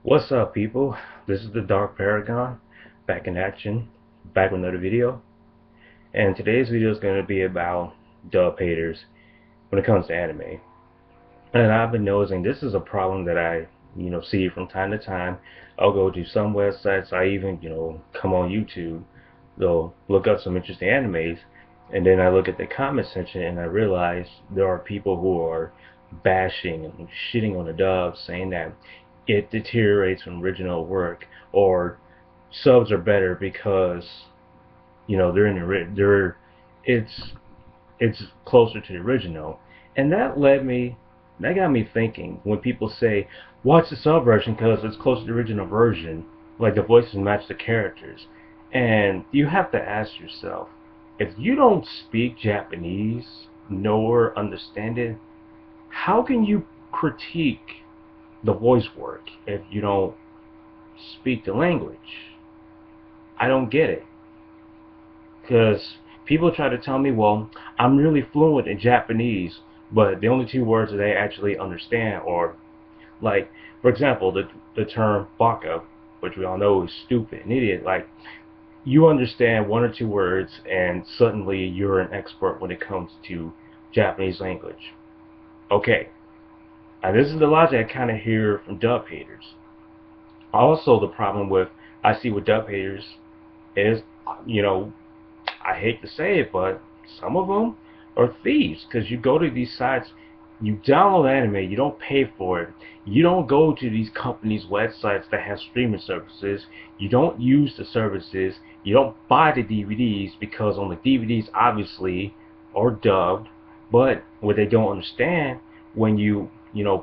What's up, people? This is the Dark Paragon, back in action, back with another video. And today's video is going to be about dub haters when it comes to anime. And I've been noticing this is a problem that I see from time to time. I'll go to some websites, I even come on YouTube, they'll look up some interesting animes, and then I look at the comment section and I realize there are people who are bashing and shitting on the dub, saying that it deteriorates from original work, or subs are better because they're in they're it's it's closer to the original. And that got me thinking when people say watch the sub version because it's close to the original version, like the voices match the characters. And you have to ask yourself, if you don't speak Japanese nor understand it, how can you critique the voice work if you don't speak the language? I don't get it. Because people try to tell me, well, I'm really fluent in Japanese, but the only two words that they actually understand are, like, for example, the term baka, which we all know is stupid and idiot. Like, you understand one or two words, and suddenly you're an expert when it comes to Japanese language. Okay, and this is the logic I kind of hear from dub haters. Also, the problem with I see with dub haters is, you know, I hate to say it, but some of them are thieves, because you go to these sites, you download anime, you don't pay for it, you don't go to these companies' websites that have streaming services, you don't use the services, you don't buy the DVDs, because on the DVDs obviously are dubbed. But what they don't understand, when you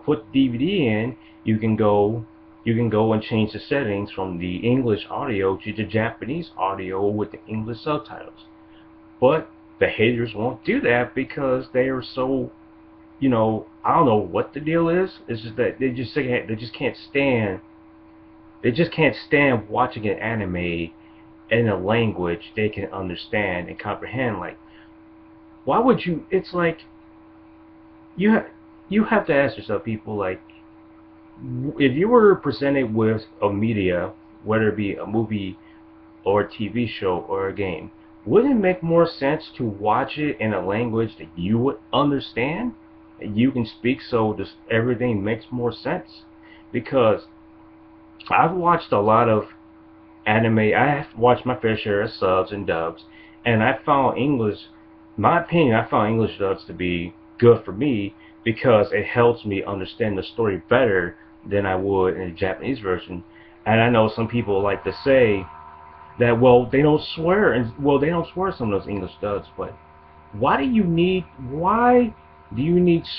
put the DVD in, you can go and change the settings from the English audio to the Japanese audio with the English subtitles. But the haters won't do that because they are so, I don't know what the deal is. It's just that they just can't stand watching an anime in a language they can understand and comprehend. Like, why would you? It's like you have to ask yourself, people, like, if you were presented with a media, whether it be a movie or a TV show or a game, wouldn't it make more sense to watch it in a language that you would understand and you can speak, so just everything makes more sense? Because I've watched a lot of anime. I have watched my fair share of subs and dubs, and I found English, my opinion, I found English dubs to be good for me because it helps me understand the story better than I would in the Japanese version. And I know some people like to say that, well, they don't swear, and well, they don't swear some of those English dubs, but why do you need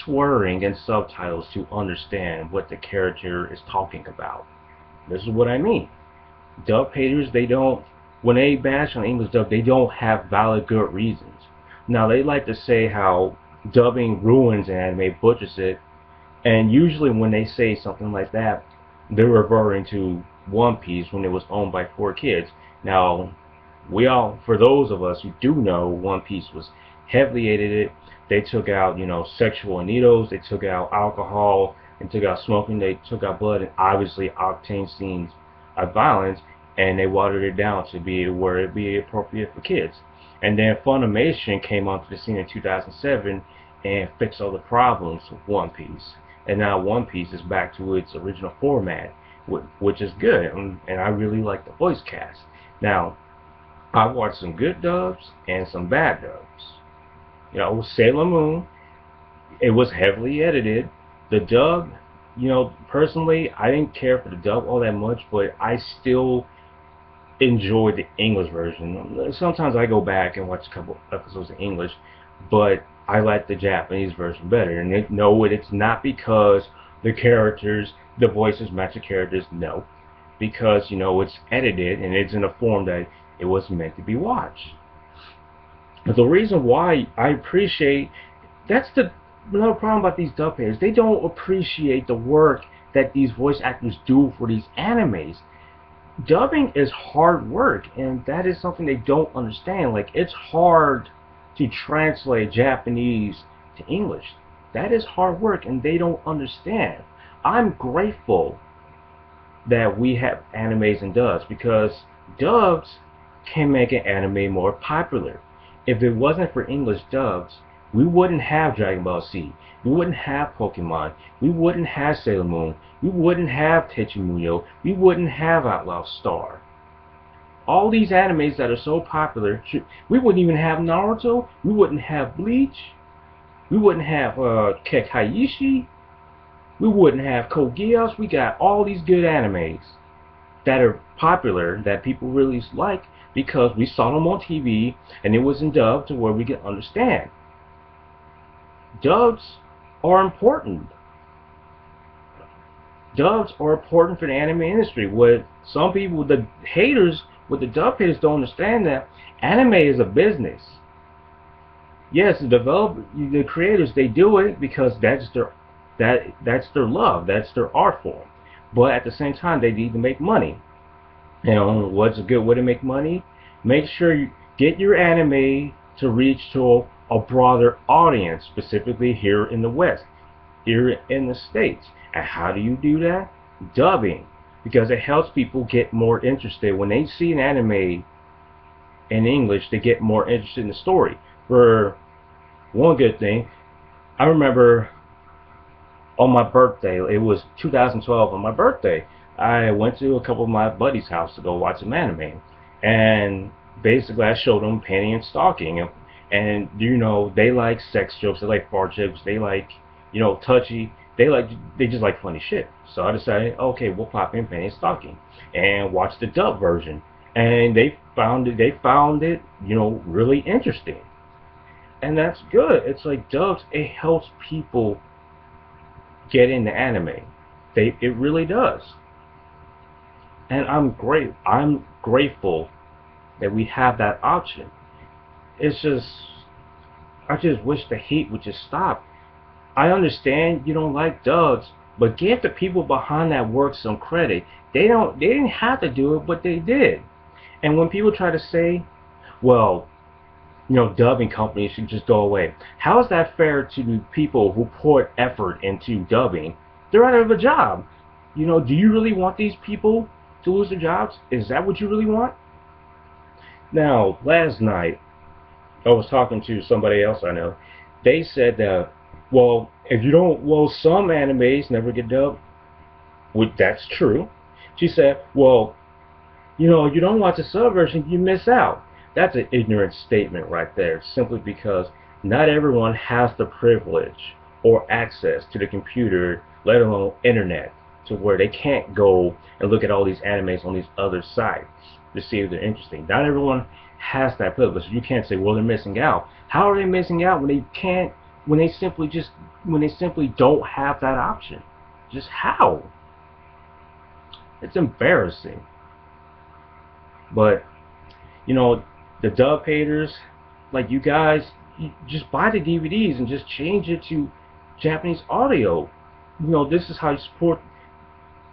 swearing and subtitles to understand what the character is talking about? This is what I mean. Dub haters, they don't, when they bash on English dub, they don't have valid good reasons. Now, they like to say how dubbing ruins anime, butchers it, and usually when they say something like that, they're referring to One Piece when it was owned by 4Kids. Now, for those of us who do know, One Piece was heavily edited. They took out, sexual innuendos, they took out alcohol, and took out smoking, they took out blood, and obviously octane scenes of violence, and they watered it down to be where it be appropriate for kids. And then Funimation came onto the scene in 2007 and fixed all the problems with One Piece. And now One Piece is back to its original format, which is good, and I really like the voice cast. Now, I've watched some good dubs and some bad dubs. Sailor Moon, it was heavily edited. The dub, personally, I didn't care for the dub all that much, but I still enjoyed the English version. Sometimes I go back and watch a couple episodes in English, but I like the Japanese version better. And it's not because the voices match the characters. No, because it's edited and it's in a form that it was meant to be watched. But the reason why I appreciate, that's the another problem about these dub haters. They don't appreciate the work that these voice actors do for these animes. Dubbing is hard work, and that is something they don't understand. Like, it's hard to translate Japanese to English. That is hard work, and they don't understand. I'm grateful that we have animes and dubs, because dubs can make an anime more popular. If it wasn't for English dubs, we wouldn't have Dragon Ball Z. We wouldn't have Pokemon. We wouldn't have Sailor Moon. We wouldn't have Techimuyo. We wouldn't have Outlaw Star. All these animes that are so popular, we wouldn't even have Naruto. We wouldn't have Bleach. We wouldn't have Kekaishi. We wouldn't have Code Geass. We got all these good animes that are popular that people really like because we saw them on TV and it was in dub to where we can understand. Dubs are important. Dubs are important for the anime industry. What some people, the haters, what the dub haters don't understand, that anime is a business. Yes, the creators, they do it because that's their love, that's their art form. But at the same time, they need to make money. You know, what's a good way to make money? Make sure you get your anime to reach to a broader audience, specifically here in the West, here in the States. And how do you do that? Dubbing. Because it helps people get more interested. When they see an anime in English, they get more interested in the story. For one good thing, I remember on my birthday, it was 2012 on my birthday, I went to a couple of my buddies' house to go watch some anime. And basically I showed them Penny and Stalking. And you know, they like sex jokes, they like fart jokes, they like, you know, touchy, they just like funny shit. So I decided, okay, we'll pop in Penny and Stalking and watch the dub version. And they found it, you know, really interesting. And that's good. It's like dubs, it helps people get into anime. It really does. And I'm grateful that we have that option. It's just, I just wish the hate would just stop. I understand you don't like dubs, but give the people behind that work some credit. They didn't have to do it, but they did. And when people try to say, well, you know, dubbing companies should just go away, how is that fair to the people who poured effort into dubbing? They're out of a job. You know, do you really want these people to lose their jobs? Is that what you really want? Now, last night, I was talking to somebody else I know. They said that, well, if you don't, well, some animes never get dubbed. Well, that's true. She said, well, you know, you don't watch the sub version, you miss out. That's an ignorant statement right there, simply because not everyone has the privilege or access to the computer, let alone internet, to where they can't go and look at all these animes on these other sites to see if they're interesting. Not everyone has that privilege. You can't say, well, they're missing out. How are they missing out when they can't, when they simply don't have that option? Just how? It's embarrassing. But, you know, the dub haters, like you guys, you just buy the DVDs and just change it to Japanese audio. You know, this is how you support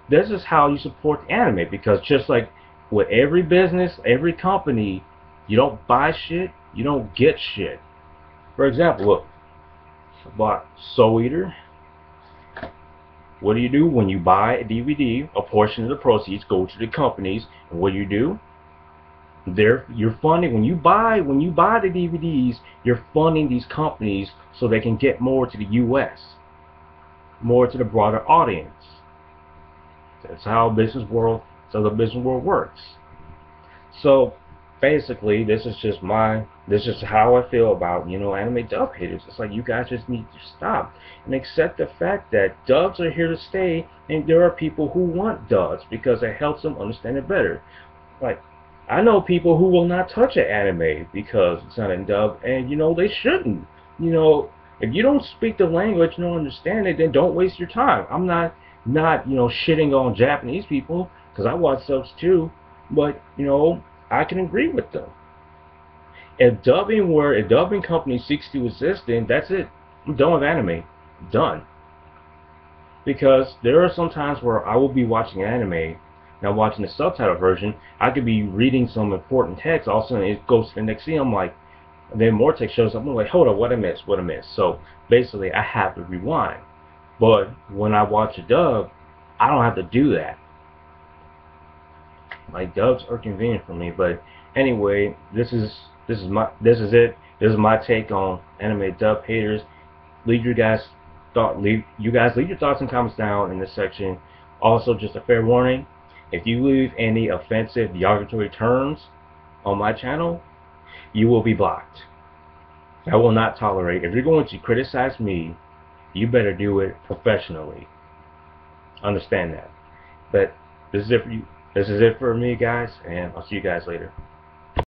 the anime, because just like with every business, every company, you don't buy shit, you don't get shit. For example, look, I bought Soul Eater. What do you do when you buy a DVD? A portion of the proceeds go to the companies, and what do? You're funding, when you buy the DVDs, you're funding these companies so they can get more to the US, more to the broader audience. That's how the business world works. So basically, this is just how I feel about, you know, anime dub haters. It's like, you guys just need to stop and accept the fact that dubs are here to stay, and there are people who want dubs because it helps them understand it better. Like, I know people who will not touch an anime because it's not in dub, and you know, they shouldn't. You know, if you don't speak the language, you don't understand it, then don't waste your time. I'm not you know, shitting on Japanese people, because I watch subs too, but you know, I can agree with them. If dubbing company seeks to exist, then that's it. I'm done with anime. Done. Because there are some times where I will be watching anime. Now, watching the subtitle version, I could be reading some important text, all of a sudden it goes to the next scene, I'm like, then more text shows up, I'm like, hold on, what I missed? So basically, I have to rewind. But when I watch a dub, I don't have to do that. Like dubs are convenient for me. But anyway, this is my take on anime dub haters. Leave your guys leave your thoughts and comments down in this section. Also, just a fair warning: if you leave any offensive derogatory terms on my channel, you will be blocked. I will not tolerate. If you're going to criticize me, you better do it professionally. Understand that. But this is it for you. This is it for me, guys, and I'll see you guys later.